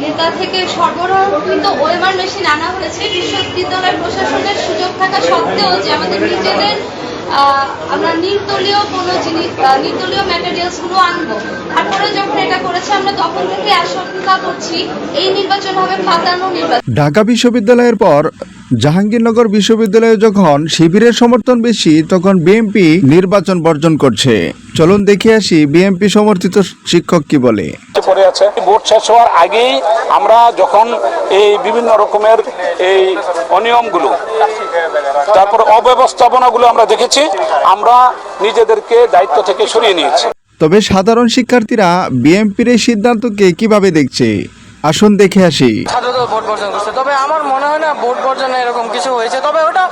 নেতা থেকে সরবরাহকৃত OMR machine আনা হয়েছে। বিশ্ববিদ্যালয় প্রশাসনের সুযোগ থাকা সত্ত্বেও যে আমাদের নিজেদের আমরা নির্দলীয় কোনো জিনিস নির্দলীয় ম্যাটেরিয়ালস গুলো আনবো, তারপরে যখন এটা করেছে আমরা তখন থেকে আশঙ্কা করছি এই নির্বাচন হবে ফাঁদানো নির্বাচন। ঢাকা বিশ্ববিদ্যালয়ের পর জাহাঙ্গীরনগর বিশ্ববিদ্যালয়ে যখন শিবিরের সমর্থন বেশি, তখন বিএনপি নির্বাচন বর্জন করছে। চলুন দেখে আসি বিএনপি সমর্থিত শিক্ষক কি বলে। পড়ে আছে ভোট শেষ হওয়ার আগেই আমরা যখন এই বিভিন্ন রকমের এই অনিয়মগুলো, তারপর অব্যবস্থাপনাগুলো আমরা দেখেছি, আমরা নিজেদেরকে দায়িত্ব থেকে সরিয়ে নিয়েছি। তবে সাধারণ শিক্ষার্থীরা বিএনপির এই সিদ্ধান্তকে কিভাবে দেখছে, আসুন দেখে আসি। ছাত্রদল ভোট বর্জন করছে, তবে আমার মনে হয় না ভোট বর্জনে এরকম কিছু হয়েছে, তবে ওটা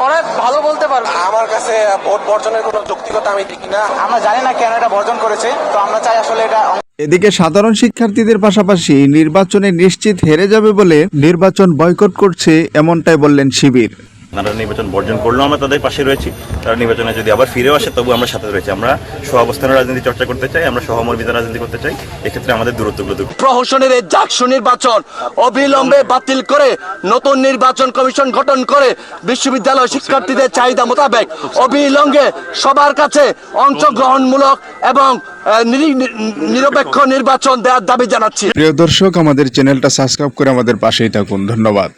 অনেক ভালো বলতে পারবো। আমার কাছে ভোট বর্জনের কোনো যৌক্তিকতা আমি দেখি না। আমরা জানি না কেন এটা বর্জন করেছে, তো আমরা চাই আসলে এটা। এদিকে সাধারণ শিক্ষার্থীদের পাশাপাশি নির্বাচনে নিশ্চিত হেরে যাবে বলে নির্বাচন বয়কট করছে, এমনটাই বললেন শিবির। তারা নির্বাচন বর্জন করলেও আমরা তাদের পাশে রয়েছি। তারা নির্বাচনে যদি আবার ফিরেও আসে তবু আমরা সাথে রয়েছি। আমরা সহাবস্থানের রাজনীতি চর্চা করতে চাই, আমরা সহমর্মিতার রাজনীতি করতে চাই। এক্ষেত্রে আমাদের দূরত্বগুলো দূর। প্রহসনের এই জাকসু নির্বাচন অবিলম্বে বাতিল করে নতুন নির্বাচন কমিশন গঠন করে বিশ্ববিদ্যালয় শিক্ষার্থীদের চাহিদা মোতাবেক অবিলম্বে সবার কাছে অংশগ্রহণমূলক এবং নিরপেক্ষ নির্বাচন দেওয়ার দাবি জানাচ্ছি। প্রিয় দর্শক, আমাদের চ্যানেলটা সাবস্ক্রাইব করে আমাদের পাশেই থাকুন। ধন্যবাদ।